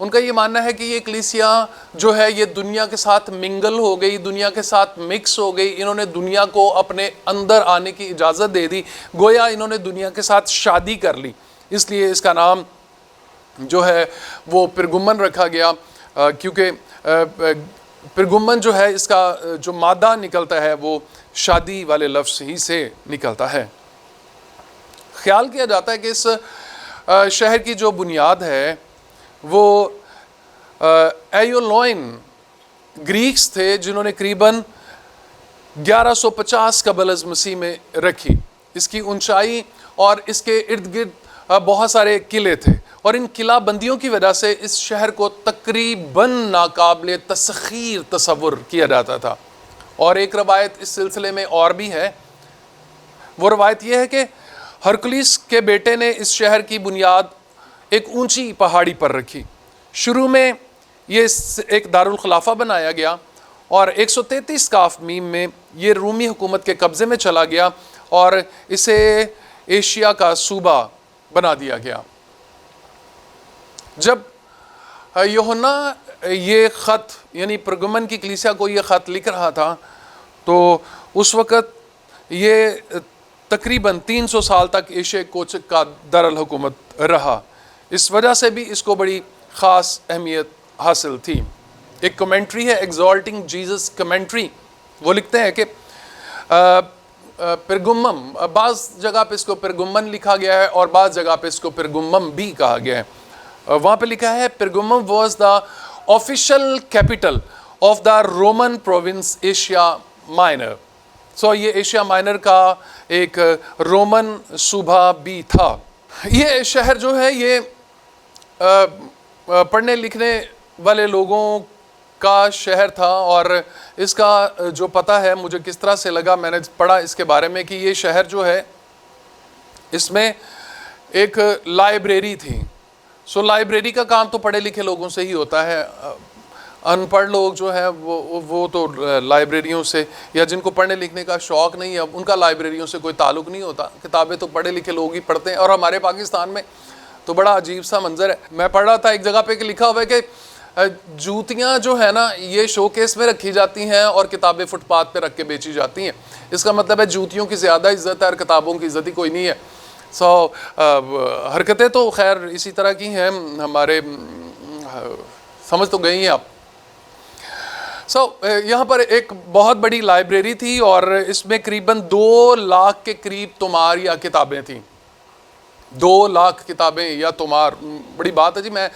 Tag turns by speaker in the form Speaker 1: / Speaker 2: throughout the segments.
Speaker 1: ان کا یہ ماننا ہے کہ یہ کلیسیا جو ہے یہ دنیا کے ساتھ منگل ہو گئی، دنیا کے ساتھ مکس ہو گئی، انہوں نے دنیا کو اپنے اندر آنے کی اجازت دے دی، گویا انہوں نے دنیا کے ساتھ شادی کر لی، اس لیے اس کا نام جو ہے وہ پرگمن رکھا گیا، کیونکہ پرگمن جو ہے اس کا جو مادہ نکلتا ہے وہ شادی والے لفظ ہی سے نکلتا ہے۔ خیال کیا جاتا ہے کہ اس شہر کی جو بنیاد ہے وہ ایولوئن گریکس تھے، جنہوں نے قریباً 1150 قبل از مسیح میں رکھی۔ اس کی اونچائی اور اس کے ارد گرد بہت سارے قلعے تھے، اور ان قلعہ بندیوں کی وجہ سے اس شہر کو تقریباً ناقابل تسخیر تصور کیا جاتا تھا۔ اور ایک روایت اس سلسلے میں اور بھی ہے، وہ روایت یہ ہے کہ ہرکلیس کے بیٹے نے اس شہر کی بنیاد ایک اونچی پہاڑی پر رکھی۔ شروع میں یہ ایک دارالخلافہ بنایا گیا، اور 133 کاف میم میں یہ رومی حکومت کے قبضے میں چلا گیا، اور اسے ایشیا کا صوبہ بنا دیا گیا۔ جب یوحنا یہ خط یعنی پرگمن کی کلیسیا کو یہ خط لکھ رہا تھا تو اس وقت یہ تقریباً 300 سال تک ایشیا کوچک کا دارالحکومت رہا، اس وجہ سے بھی اس کو بڑی خاص اہمیت حاصل تھی۔ ایک کمنٹری ہے ایگزالٹنگ جیزس کمنٹری، وہ لکھتے ہیں کہ پرگمم، بعض جگہ پہ اس کو پرگمن لکھا گیا ہے اور بعض جگہ پہ اس کو پرگمم بھی کہا گیا ہے۔ وہاں پہ لکھا ہے Pergamum was the official capital of the Roman province Asia Minor. So یہ ایشیا مائنر کا ایک رومن صوبہ بھی تھا۔ یہ شہر جو ہے یہ پڑھنے لکھنے والے لوگوں کا شہر تھا، اور اس کا جو پتہ ہے مجھے کس طرح سے لگا، میں نے پڑھا اس کے بارے میں کہ یہ شہر جو ہے اس میں ایک لائبریری تھی۔ سو لائبریری کا کام تو پڑھے لکھے لوگوں سے ہی ہوتا ہے، ان پڑھ لوگ جو ہیں وہ تو لائبریریوں سے، یا جن کو پڑھنے لکھنے کا شوق نہیں ہے ان کا لائبریریوں سے کوئی تعلق نہیں ہوتا، کتابیں تو پڑھے لکھے لوگ ہی پڑھتے ہیں۔ اور ہمارے پاکستان میں تو بڑا عجیب سا منظر ہے، میں پڑھ رہا تھا ایک جگہ پہ کہ لکھا ہوا ہے کہ جوتیاں جو ہے نا یہ شو کیس میں رکھی جاتی ہیں اور کتابیں فٹ پاتھ پہ رکھ کے بیچی جاتی ہیں۔ اس کا مطلب ہے جوتیوں کی زیادہ عزت ہے اور کتابوں کی عزت ہی کوئی نہیں ہے۔ حرکتیں تو خیر اسی طرح کی ہیں ہمارے، سمجھ تو گئی ہیں آپ۔ یہاں پر ایک بہت بڑی لائبریری تھی، اور اس میں قریباً 2 لاکھ کے قریب تمار یا کتابیں تھیں۔ 2 لاکھ کتابیں یا تمار، بڑی بات ہے جی۔ میں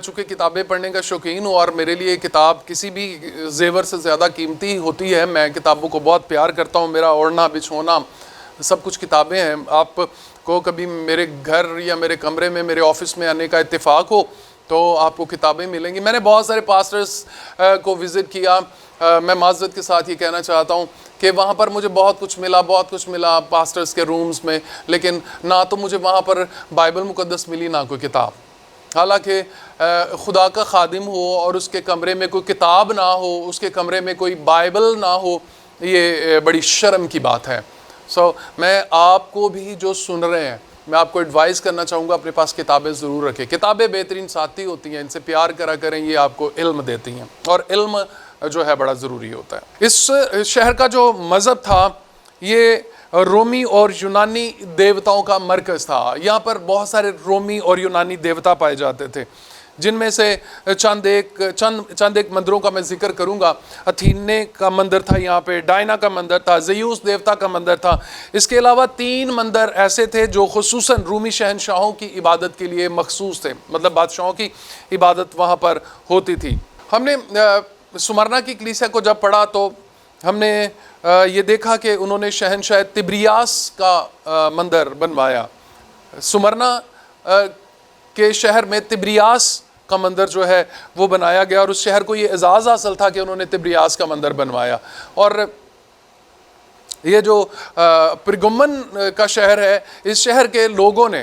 Speaker 1: چونکہ کتابیں پڑھنے کا شوقین ہوں، اور میرے لیے کتاب کسی بھی زیور سے زیادہ قیمتی ہوتی ہے، میں کتابوں کو بہت پیار کرتا ہوں، میرا اوڑھنا بچھونا سب کچھ کتابیں ہیں۔ آپ کو کبھی میرے گھر یا میرے کمرے میں میرے آفس میں آنے کا اتفاق ہو تو آپ کو کتابیں ملیں گی۔ میں نے بہت سارے پاسٹرز کو وزٹ کیا، میں معذرت کے ساتھ یہ کہنا چاہتا ہوں کہ وہاں پر مجھے بہت کچھ ملا پاسٹرز کے رومز میں، لیکن نہ تو مجھے وہاں پر بائبل مقدس ملی نہ کوئی کتاب۔ حالانکہ خدا کا خادم ہو اور اس کے کمرے میں کوئی کتاب نہ ہو، اس کے کمرے میں کوئی بائبل نہ ہو، یہ بڑی شرم کی بات ہے۔ میں آپ کو بھی جو سن رہے ہیں، میں آپ کو ایڈوائز کرنا چاہوں گا اپنے پاس کتابیں ضرور رکھیں۔ کتابیں بہترین ساتھی ہوتی ہیں، ان سے پیار کرا کریں، یہ آپ کو علم دیتی ہیں، اور علم جو ہے بڑا ضروری ہوتا ہے۔ اس شہر کا جو مذہب تھا یہ رومی اور یونانی دیوتاؤں کا مرکز تھا۔ یہاں پر بہت سارے رومی اور یونانی دیوتا پائے جاتے تھے، جن میں سے چند ایک مندروں کا میں ذکر کروں گا۔ اتھینے کا مندر تھا یہاں پہ، ڈائنا کا مندر تھا، زیوس دیوتا کا مندر تھا۔ اس کے علاوہ 3 مندر ایسے تھے جو خصوصاً رومی شہنشاہوں کی عبادت کے لیے مخصوص تھے، مطلب بادشاہوں کی عبادت وہاں پر ہوتی تھی۔ ہم نے سمرنا کی کلیسیا کو جب پڑھا تو ہم نے یہ دیکھا کہ انہوں نے شہنشاہ تبریاس کا مندر بنوایا۔ سمرنا کے شہر میں تبریاس کا مندر جو ہے وہ بنایا گیا، اور اس شہر کو یہ اعزاز حاصل تھا کہ انہوں نے تبریاس کا مندر بنوایا۔ اور یہ جو پرگمن کا شہر ہے، اس شہر کے لوگوں نے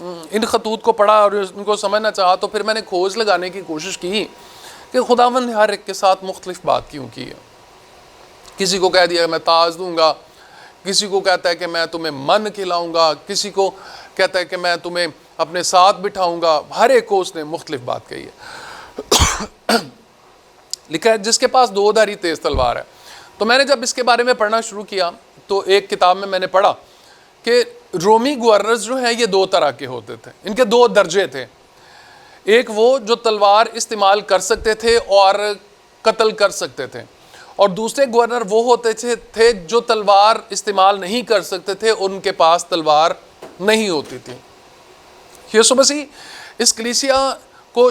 Speaker 1: ان خطوط کو پڑھا اور ان کو سمجھنا چاہا تو پھر میں نے کھوج لگانے کی کوشش کی کہ خداوند نے ہر ایک کے ساتھ مختلف بات کیوں کی ہے. کسی کو کہہ دیا کہ میں تاج دوں گا، کسی کو کہتا ہے کہ میں تمہیں من کھلاؤں گا، کسی کو کہتا ہے کہ میں تمہیں اپنے ساتھ بٹھاؤں گا. ہر ایک کو اس نے مختلف بات کہی ہے. لکھا ہے جس کے پاس دو دھاری تیز تلوار ہے. تو میں نے جب اس کے بارے میں پڑھنا شروع کیا تو ایک کتاب میں نے پڑھا کہ رومی گورنرز جو ہیں یہ دو طرح کے ہوتے تھے، ان کے دو درجے تھے. ایک وہ جو تلوار استعمال کر سکتے تھے اور قتل کر سکتے تھے، اور دوسرے گورنر وہ ہوتے تھے جو تلوار استعمال نہیں کر سکتے تھے، ان کے پاس تلوار نہیں ہوتی تھی. یسوع مسیح اس کلیسیا کو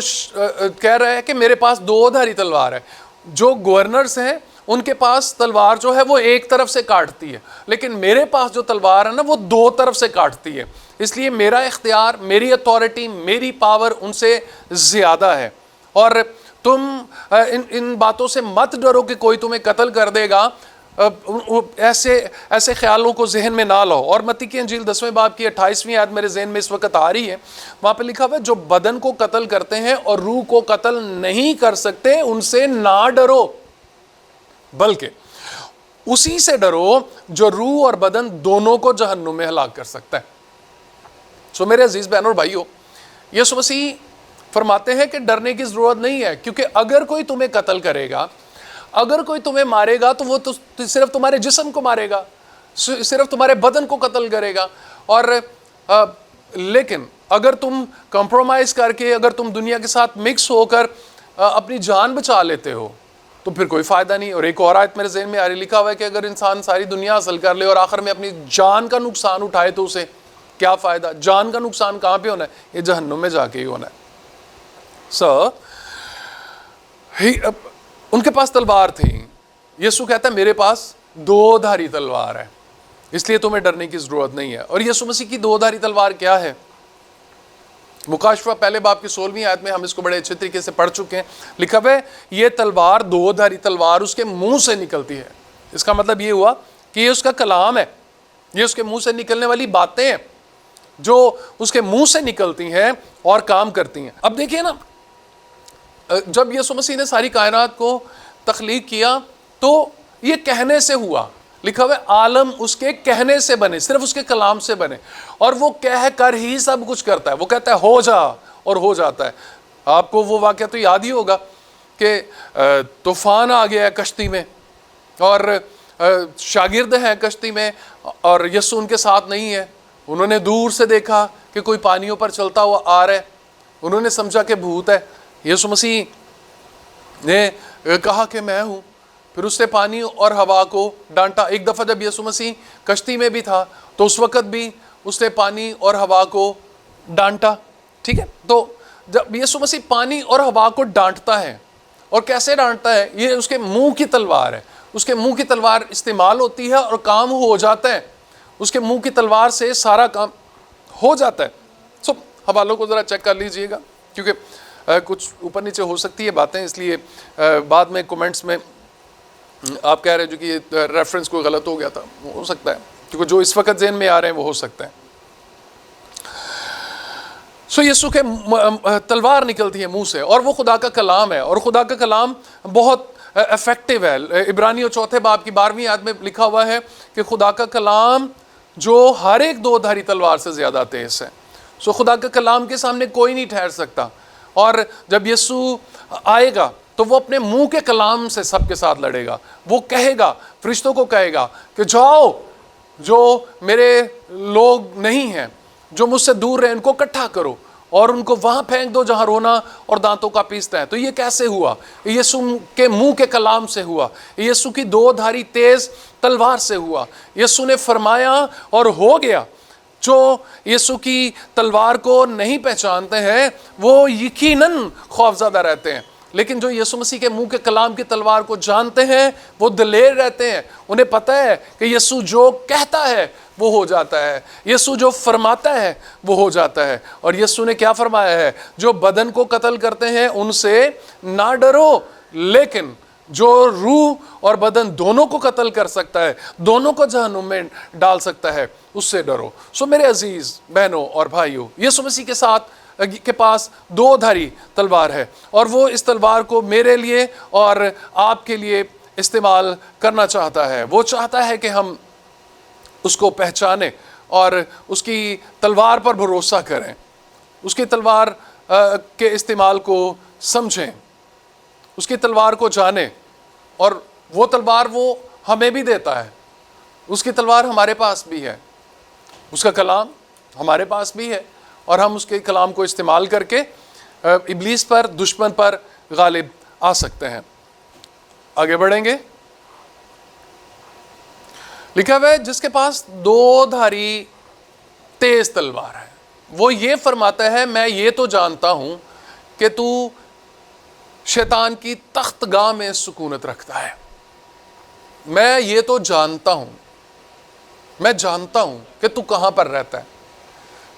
Speaker 1: کہہ رہا ہے کہ میرے پاس دو دھاری تلوار ہے. جو گورنرز ہیں ان کے پاس تلوار جو ہے وہ ایک طرف سے کاٹتی ہے، لیکن میرے پاس جو تلوار ہے نا وہ دو طرف سے کاٹتی ہے. اس لیے میرا اختیار، میری اتھارٹی، میری پاور ان سے زیادہ ہے. اور تم ان باتوں سے مت ڈرو کہ کوئی تمہیں قتل کر دے گا. ایسے خیالوں کو ذہن میں نہ لاؤ. اور متی کی انجیل 10ویں باب کی 28ویں آیت میرے ذہن میں اس وقت آ رہی ہے. وہاں پہ لکھا ہوا ہے جو بدن کو قتل کرتے ہیں اور روح کو قتل نہیں کر سکتے ان سے نہ ڈرو، بلکہ اسی سے ڈرو جو روح اور بدن دونوں کو جہنم میں ہلاک کر سکتا ہے. سو میرے عزیز بہنوں اور بھائیوں، یسوع مسیح فرماتے ہیں کہ ڈرنے کی ضرورت نہیں ہے، کیونکہ اگر کوئی تمہیں قتل کرے گا، اگر کوئی تمہیں مارے گا تو وہ صرف تمہارے جسم کو مارے گا، صرف تمہارے بدن کو قتل کرے گا. اور لیکن اگر تم کمپرومائز کر کے، اگر تم دنیا کے ساتھ مکس ہو کر اپنی جان بچا لیتے ہو تو پھر کوئی فائدہ نہیں. اور ایک اور آیت میرے ذہن میں آ رہی، لکھا ہوا ہے کہ اگر انسان ساری دنیا حاصل کر لے اور آخر میں اپنی جان کا نقصان اٹھائے تو اسے کیا فائدہ؟ جان کا نقصان کہاں پہ ہونا ہے؟ یہ جہنم میں جا کے ہی ہونا ہے. ان کے پاس تلوار تھی. یسوع کہتا ہے میرے پاس دو دھاری تلوار ہے، اس لیے تمہیں ڈرنے کی ضرورت نہیں ہے. اور یسوع مسیح کی دو دھاری تلوار کیا ہے؟ مکاشفہ پہلے باب کی 16ویں آیت میں ہم اس کو بڑے اچھے طریقے سے پڑھ چکے ہیں. لکھا ہے یہ تلوار، دو دھاری تلوار اس کے منہ سے نکلتی ہے. اس کا مطلب یہ ہوا کہ یہ اس کا کلام ہے، یہ اس کے منہ سے نکلنے والی باتیں ہیں جو اس کے منہ سے نکلتی ہیں اور کام کرتی ہیں. اب دیکھیں نا، جب یسوع مسیح نے ساری کائنات کو تخلیق کیا تو یہ کہنے سے ہوا. لکھا ہوا ہے عالم اس کے کہنے سے بنے، صرف اس کے کلام سے بنے، اور وہ کہہ کر ہی سب کچھ کرتا ہے. وہ کہتا ہے ہو جا اور ہو جاتا ہے. آپ کو وہ واقعہ تو یاد ہی ہوگا کہ طوفان آ گیا ہے کشتی میں، اور شاگرد ہیں کشتی میں اور یسوع ان کے ساتھ نہیں ہے. انہوں نے دور سے دیکھا کہ کوئی پانیوں پر چلتا ہوا آ رہا ہے، انہوں نے سمجھا کہ بھوت ہے. یسوع مسیح نے کہا کہ میں ہوں. پھر اس نے پانی اور ہوا کو ڈانٹا. ایک دفعہ جب یسوع مسیح کشتی میں بھی تھا تو اس وقت بھی اس نے پانی اور ہوا کو ڈانٹا. ٹھیک ہے، تو جب یسوع مسیح پانی اور ہوا کو ڈانٹتا ہے، اور کیسے ڈانٹتا ہے؟ یہ اس کے منہ کی تلوار ہے. اس کے منہ کی تلوار استعمال ہوتی ہے اور کام ہو جاتا ہے. اس کے منہ کی تلوار سے سارا کام ہو جاتا ہے. حوالوں کو ذرا چیک کر لیجئے گا، کیونکہ کچھ اوپر نیچے ہو سکتی ہے باتیں، اس لیے بعد میں کومنٹس میں آپ کہہ رہے ہیں جو کہ یہ ریفرنس کوئی غلط ہو گیا تھا، ہو سکتا ہے، کیونکہ جو اس وقت ذہن میں آ رہے ہیں وہ ہو سکتا ہے. یسوع کے تلوار نکلتی ہے منہ سے، اور وہ خدا کا کلام ہے، اور خدا کا کلام بہت افیکٹو ہے. عبرانیوں 4 باب کی 12ویں آیت میں لکھا ہوا ہے کہ خدا کا کلام جو ہر ایک دو دھاری تلوار سے زیادہ تیز ہے. خدا کا کلام کے سامنے کوئی نہیں ٹھہر سکتا. اور جب یسوع آئے گا تو وہ اپنے منہ کے کلام سے سب کے ساتھ لڑے گا. وہ کہے گا، فرشتوں کو کہے گا کہ جاؤ، جو میرے لوگ نہیں ہیں، جو مجھ سے دور رہے، ان کو اکٹھا کرو اور ان کو وہاں پھینک دو جہاں رونا اور دانتوں کا پیستا ہے. تو یہ کیسے ہوا؟ یسوع کے منہ کے کلام سے ہوا، یسوع کی دو دھاری تیز تلوار سے ہوا. یسوع نے فرمایا اور ہو گیا. جو یسوع کی تلوار کو نہیں پہچانتے ہیں وہ یقیناً خوفزدہ رہتے ہیں، لیکن جو یسوع مسیح کے منہ کے کلام کی تلوار کو جانتے ہیں وہ دلیر رہتے ہیں. انہیں پتہ ہے کہ یسوع جو کہتا ہے وہ ہو جاتا ہے، یسوع جو فرماتا ہے وہ ہو جاتا ہے. اور یسوع نے کیا فرمایا ہے؟ جو بدن کو قتل کرتے ہیں ان سے نہ ڈرو، لیکن جو روح اور بدن دونوں کو قتل کر سکتا ہے، دونوں کو جہنم میں ڈال سکتا ہے، اس سے ڈرو۔ سو میرے عزیز بہنوں اور بھائیوں، یسوع مسیح کے پاس دو دھاری تلوار ہے، اور وہ اس تلوار کو میرے لیے اور آپ کے لیے استعمال کرنا چاہتا ہے۔ وہ چاہتا ہے کہ ہم اس کو پہچانیں اور اس کی تلوار پر بھروسہ کریں، اس کی تلوار کے استعمال کو سمجھیں، اس کی تلوار کو جانیں، اور وہ تلوار وہ ہمیں بھی دیتا ہے۔ اس کی تلوار ہمارے پاس بھی ہے، اس کا کلام ہمارے پاس بھی ہے، اور ہم اس کے کلام کو استعمال کر کے ابلیس پر، دشمن پر غالب آ سکتے ہیں۔ آگے بڑھیں گے۔ لکھا ہوا ہے جس کے پاس دو دھاری تیز تلوار ہے، وہ یہ فرماتا ہے میں یہ تو جانتا ہوں کہ تو شیطان کی تخت گاہ میں سکونت رکھتا ہے۔ میں یہ تو جانتا ہوں، میں جانتا ہوں کہ تو کہاں پر رہتا ہے۔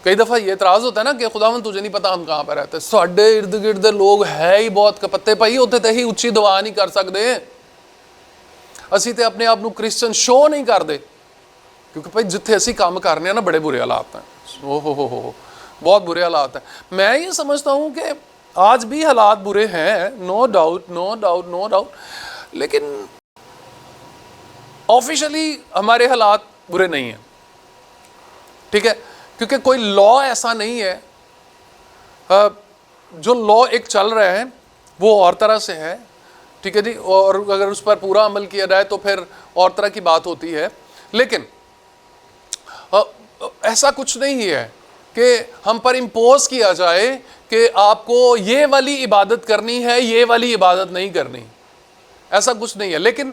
Speaker 1: کئی دفعہ یہ اعتراض ہوتا ہے نا کہ خداوند تجھے نہیں پتا ہم کہاں پر رہتے ہیں۔ ساڈے ارد گرد لوگ ہے ہی بہت کپتے پئی ہوتے تے ہی اچھی دعا نہیں کر سکتے، اسی تے اپنے آپ نو کرسچن شو نہیں کر دے، کیونکہ بھائی جتھے اسی کام کرنے ہیں نا بڑے برے حالات ہیں، ہو بہت برے حالات ہیں۔ میں یہ سمجھتا ہوں کہ آج بھی حالات برے ہیں، no doubt no doubt no doubt, لیکن آفیشلی ہمارے حالات برے نہیں ہیں، ٹھیک ہے، کیونکہ کوئی لا ایسا نہیں ہے۔ جو لا ایک چل رہا ہے وہ اور طرح سے ہے، ٹھیک ہے جی، اور اگر اس پر پورا عمل کیا جائے تو پھر اور طرح کی بات ہوتی ہے، لیکن ایسا کچھ نہیں ہے کہ ہم پر امپوز کیا جائے کہ آپ کو یہ والی عبادت کرنی ہے، یہ والی عبادت نہیں کرنی، ایسا کچھ نہیں ہے۔ لیکن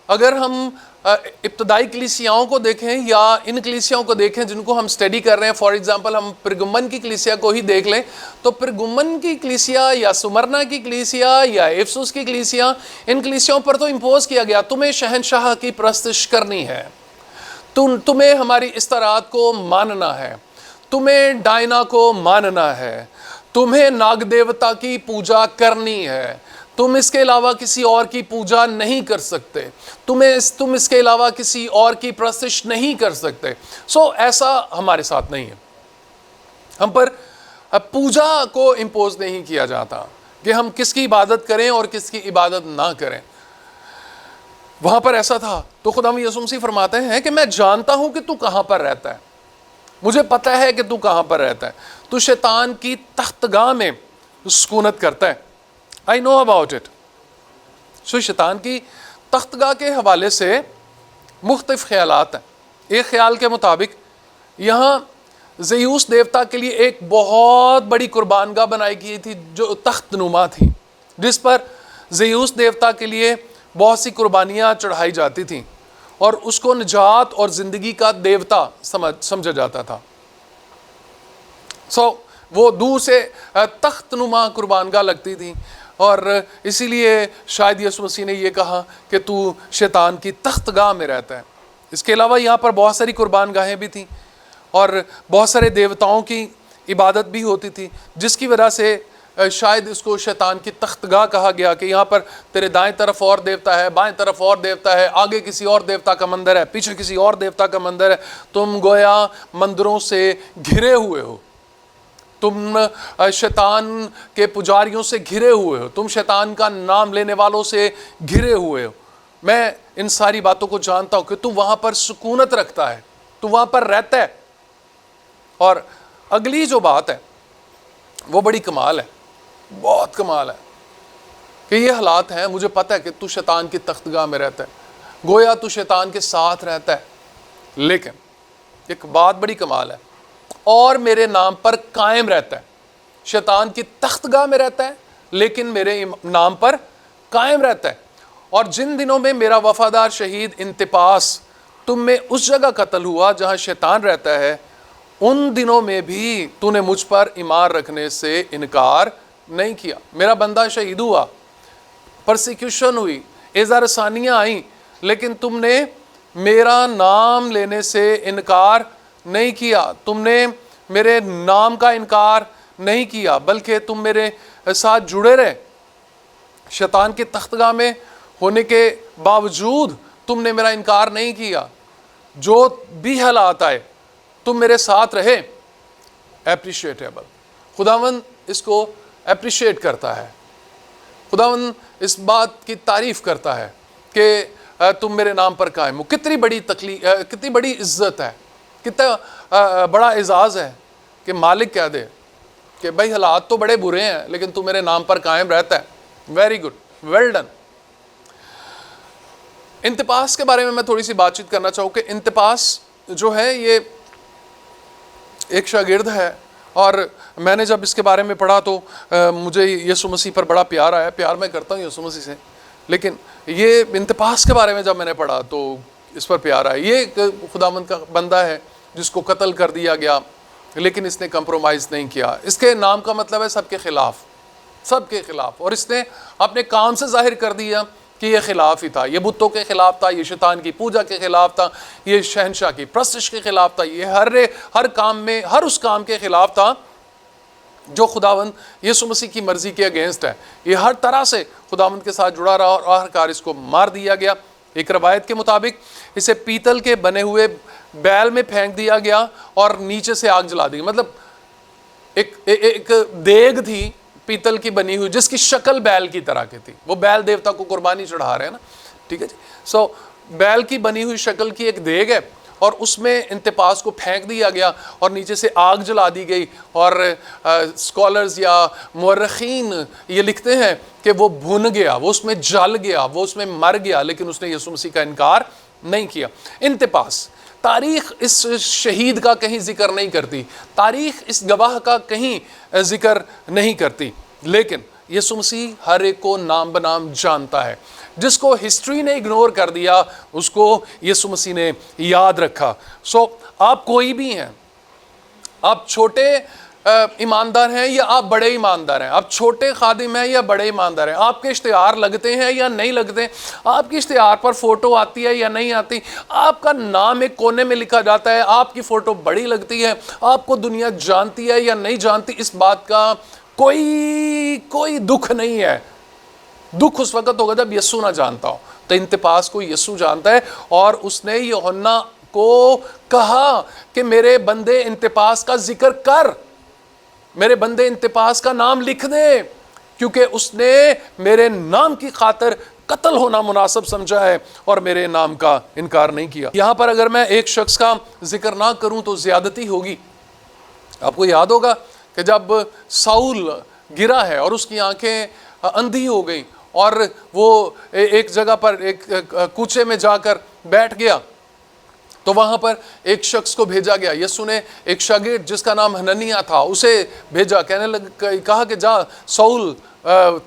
Speaker 1: اگر ہم ابتدائی کلیسیاؤں کو دیکھیں یا ان کلیسیاؤں کو دیکھیں جن کو ہم سٹڈی کر رہے ہیں، فار ایگزامپل ہم پرگمن کی کلیسیا کو ہی دیکھ لیں، تو پرگمن کی کلیسیا یا سمرنا کی کلیسیا یا افسوس کی کلیسیا، ان کلیسیاؤں پر تو امپوز کیا گیا تمہیں شہنشاہ کی پرستش کرنی ہے، تمہیں ہماری استراحت کو ماننا ہے، تمہیں ڈائنا کو ماننا ہے، تمہیں ناگ دیوتا کی پوجا کرنی ہے، تم اس کے علاوہ کسی اور کی پوجا نہیں کر سکتے، تم اس کے علاوہ کسی اور کی پرستش نہیں کر سکتے۔ سو ایسا ہمارے ساتھ نہیں ہے، ہم پر پوجا کو امپوز نہیں کیا جاتا کہ ہم کس کی عبادت کریں اور کس کی عبادت نہ کریں۔ وہاں پر ایسا تھا تو خداوند یسوع مسیح فرماتے ہیں کہ میں جانتا ہوں کہ تو کہاں پر رہتا ہے، مجھے پتا ہے کہ تو کہاں پر رہتا ہے، تو شیطان کی تخت گاہ میں سکونت کرتا ہے۔ I know about it۔ سو شیطان کی تخت گاہ کے حوالے سے مختلف خیالات ہیں۔ ایک خیال کے مطابق یہاں زیوس دیوتا کے لیے ایک بہت بڑی قربان گاہ بنائی گئی تھی جو تخت نما تھی، جس پر زیوس دیوتا کے لیے بہت سی قربانیاں چڑھائی جاتی تھیں، اور اس کو نجات اور زندگی کا دیوتا سمجھا جاتا تھا۔ سو وہ دور سے تخت نما قربان گاہ لگتی تھی، اور اسی لیے شاید یسوع مسیح نے یہ کہا کہ تو شیطان کی تخت گاہ میں رہتا ہے۔ اس کے علاوہ یہاں پر بہت ساری قربان گاہیں بھی تھیں، اور بہت سارے دیوتاؤں کی عبادت بھی ہوتی تھی، جس کی وجہ سے شاید اس کو شیطان کی تخت گاہ کہا گیا کہ یہاں پر تیرے دائیں طرف اور دیوتا ہے، بائیں طرف اور دیوتا ہے، آگے کسی اور دیوتا کا مندر ہے، پیچھے کسی اور دیوتا کا مندر ہے، تم گویا مندروں سے گھرے ہوئے ہو، تم شیطان کے پجاریوں سے گھرے ہوئے ہو، تم شیطان کا نام لینے والوں سے گھرے ہوئے ہو۔ میں ان ساری باتوں کو جانتا ہوں کہ تو وہاں پر سکونت رکھتا ہے، تو وہاں پر رہتا ہے۔ اور اگلی جو بات ہے وہ بڑی کمال ہے، بہت کمال ہے، کہ یہ حالات ہیں، مجھے پتہ ہے کہ تو شیطان کی تخت گاہ میں رہتا ہے، گویا تو شیطان کے ساتھ رہتا ہے، لیکن ایک بات بڑی کمال ہے، اور میرے نام پر قائم رہتا ہے۔ شیطان کی تخت گاہ میں رہتا ہے لیکن میرے نام پر قائم رہتا ہے۔ اور جن دنوں میں میرا وفادار شہید انتپاس تم میں اس جگہ قتل ہوا جہاں شیطان رہتا ہے، ان دنوں میں بھی تو نے مجھ پر ایمان رکھنے سے انکار نہیں کیا۔ میرا بندہ شہید ہوا، پرسیکیوشن ہوئی، ایذا رسانیاں آئیں، لیکن تم نے میرا نام لینے سے انکار نہیں کیا، تم نے میرے نام کا انکار نہیں کیا، بلکہ تم میرے ساتھ جڑے رہے۔ شیطان کی تخت گاہ میں ہونے کے باوجود تم نے میرا انکار نہیں کیا، جو بھی حالات آئے تم میرے ساتھ رہے۔ اپریشیٹیبل، خداوند اس کو اپریشیٹ کرتا ہے، خداوند اس بات کی تعریف کرتا ہے کہ تم میرے نام پر قائم ہو۔ کتنی بڑی کتنی بڑی عزت ہے، کتنا بڑا اعزاز ہے کہ مالک کہہ دے کہ بھائی حالات تو بڑے برے ہیں لیکن تو میرے نام پر قائم رہتا ہے۔ Very good, well done. Antipas کے بارے میں تھوڑی سی بات چیت کرنا چاہوں کہ انتپاس جو ہے یہ ایک شاگرد ہے، اور میں نے جب اس کے بارے میں پڑھا تو مجھے یسوع مسیح پر بڑا پیار آیا۔ پیار میں کرتا ہوں یسوع مسیح سے، لیکن یہ انتپاس کے بارے میں جب میں نے پڑھا تو اس پر پیار آیا۔ یہ خداوند کا بندہ ہے جس کو قتل کر دیا گیا، لیکن اس نے کمپرومائز نہیں کیا۔ اس کے نام کا مطلب ہے سب کے خلاف، سب کے خلاف، اور اس نے اپنے کام سے ظاہر کر دیا کہ یہ خلاف ہی تھا، یہ بتوں کے خلاف تھا، یہ شیطان کی پوجا کے خلاف تھا، یہ شہنشاہ کی پرستش کے خلاف تھا، یہ ہر کام میں، ہر اس کام کے خلاف تھا جو خداوند یسوع مسیح کی مرضی کے اگینسٹ ہے۔ یہ ہر طرح سے خداوند کے ساتھ جڑا رہا اور آخرکار اس کو مار دیا گیا۔ ایک روایت کے مطابق اسے پیتل کے بنے ہوئے بیل میں پھینک دیا گیا اور نیچے سے آگ جلا دی۔ مطلب ایک دیگ تھی پیتل کی بنی ہوئی جس کی شکل بیل کی طرح کی تھی۔ وہ بیل دیوتا کو قربانی چڑھا رہے ہیں نا، ٹھیک ہے جی۔ بیل کی بنی ہوئی شکل کی ایک دیگ ہے، اور اس میں انتپاس کو پھینک دیا گیا اور نیچے سے آگ جلا دی گئی، اور اسکالرز یا مورخین یہ لکھتے ہیں کہ وہ بھن گیا، وہ اس میں جل گیا، وہ اس میں مر گیا، لیکن اس نے یسوع مسیح کا انکار نہیں کیا۔ انتپاس، تاریخ اس شہید کا کہیں ذکر نہیں کرتی، تاریخ اس گواہ کا کہیں ذکر نہیں کرتی، لیکن یسوع مسیح ہر ایک کو نام بنام جانتا ہے۔ جس کو ہسٹری نے اگنور کر دیا اس کو یسوع مسیح نے یاد رکھا۔ آپ کوئی بھی ہیں، آپ چھوٹے ایماندار ہیں یا آپ بڑے ایماندار ہیں، آپ چھوٹے خادم ہیں یا بڑے ایماندار ہیں، آپ کے اشتہار لگتے ہیں یا نہیں لگتے، آپ کی اشتہار پر فوٹو آتی ہے یا نہیں آتی، آپ کا نام ایک کونے میں لکھا جاتا ہے، آپ کی فوٹو بڑی لگتی ہے، آپ کو دنیا جانتی ہے یا نہیں جانتی، اس بات کا کوئی دکھ نہیں ہے۔ دکھ اس وقت ہوگا جب یسوع نہ جانتا ہو۔ تو انتپاس کو یسوع جانتا ہے، اور اس نے یوحنا کو کہا کہ میرے بندے انتپاس کا ذکر کر، میرے بندے انتپاس کا نام لکھ دے، کیونکہ اس نے میرے نام کی خاطر قتل ہونا مناسب سمجھا ہے اور میرے نام کا انکار نہیں کیا۔ یہاں پر اگر میں ایک شخص کا ذکر نہ کروں تو زیادتی ہوگی۔ آپ کو یاد ہوگا کہ جب ساؤل گرا ہے اور اس کی آنکھیں اندھی ہو گئیں اور وہ ایک جگہ پر ایک کوچے میں جا کر بیٹھ گیا، تو وہاں پر ایک شخص کو بھیجا گیا۔ یسوع نے ایک شاگرد جس کا نام حننیہ تھا اسے بھیجا، کہا کہ جا، ساؤل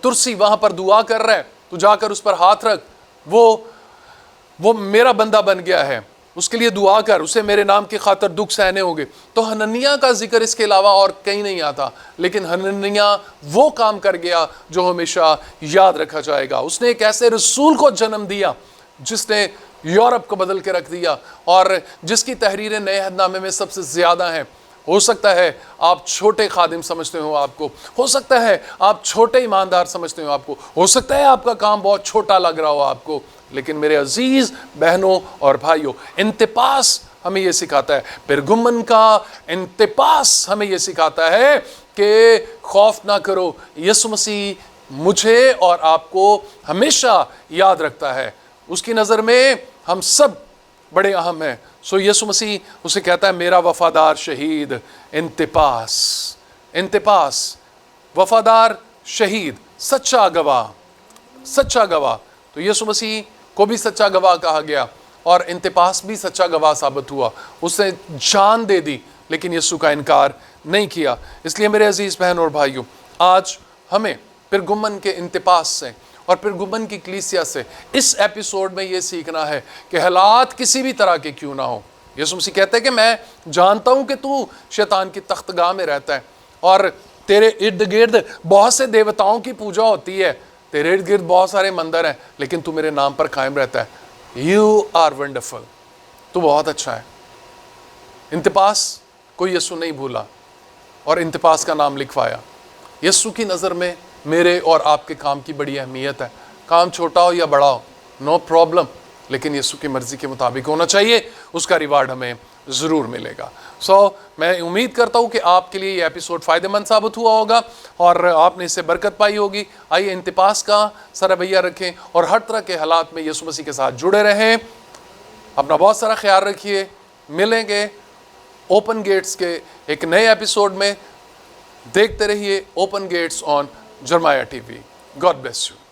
Speaker 1: ترسی وہاں پر دعا کر رہا ہے، تو جا کر اس پر ہاتھ رکھ، وہ میرا بندہ بن گیا ہے، اس کے لیے دعا کر، اسے میرے نام کی خاطر دکھ سہنے ہوگے۔ تو حننیہ کا ذکر اس کے علاوہ اور کہیں نہیں آتا، لیکن حننیہ وہ کام کر گیا جو ہمیشہ یاد رکھا جائے گا۔ اس نے ایک ایسے رسول کو جنم دیا جس نے یورپ کو بدل کے رکھ دیا، اور جس کی تحریریں نئے عہد نامے میں سب سے زیادہ ہیں۔ ہو سکتا ہے آپ چھوٹے خادم سمجھتے ہو آپ کو، ہو سکتا ہے آپ چھوٹے ایماندار سمجھتے ہو آپ کو، ہو سکتا ہے آپ کا کام بہت چھوٹا لگ رہا ہو آپ کو، لیکن میرے عزیز بہنوں اور بھائیوں، انتپاس ہمیں یہ سکھاتا ہے، پرگمن کا انتپاس ہمیں یہ سکھاتا ہے کہ خوف نہ کرو، یسوع مسیح مجھے اور آپ کو ہمیشہ یاد رکھتا ہے، اس کی نظر میں ہم سب بڑے اہم ہیں۔ یسوع مسیح اسے کہتا ہے میرا وفادار شہید انتپاس، انتپاس وفادار شہید، سچا گواہ، سچا گواہ۔ تو یسوع مسیح کو بھی سچا گواہ کہا گیا، اور انتپاس بھی سچا گواہ ثابت ہوا، اس نے جان دے دی لیکن یسوع کا انکار نہیں کیا۔ اس لیے میرے عزیز بہنوں اور بھائیوں، آج ہمیں پرگمن کے انتپاس سے اور پرگمن کی کلیسیا سے اس ایپیسوڈ میں یہ سیکھنا ہے کہ حالات کسی بھی طرح کے کیوں نہ ہو، یسوع مسیح کہتے ہیں کہ میں جانتا ہوں کہ تو شیطان کی تختگاہ میں رہتا ہے اور تیرے ارد گرد بہت سے دیوتاؤں کی پوجا ہوتی ہے، تیرے ارد گرد بہت سارے مندر ہیں، لیکن تو میرے نام پر قائم رہتا ہے۔ یو آر ونڈرفل، تو بہت اچھا ہے۔ انتپاس کو یسوع نہیں بھولا اور انتپاس کا نام لکھوایا۔ یسوع کی نظر میں میرے اور آپ کے کام کی بڑی اہمیت ہے۔ کام چھوٹا ہو یا بڑا ہو نو پرابلم، لیکن یسوع کی مرضی کے مطابق ہونا چاہیے، اس کا ریوارڈ ہمیں ضرور ملے گا۔ میں امید کرتا ہوں کہ آپ کے لیے یہ ایپیسوڈ فائدہ مند ثابت ہوا ہوگا اور آپ نے اس سے برکت پائی ہوگی۔ آئیے انتپاس کا سر رویہ رکھیں اور ہر طرح کے حالات میں یسوع مسیح کے ساتھ جڑے رہیں۔ اپنا بہت سارا خیال رکھیے، ملیں گے اوپن گیٹس کے ایک نئے ایپیسوڈ میں۔ دیکھتے رہیے Open Gates on Jeremiah T V. God bless you.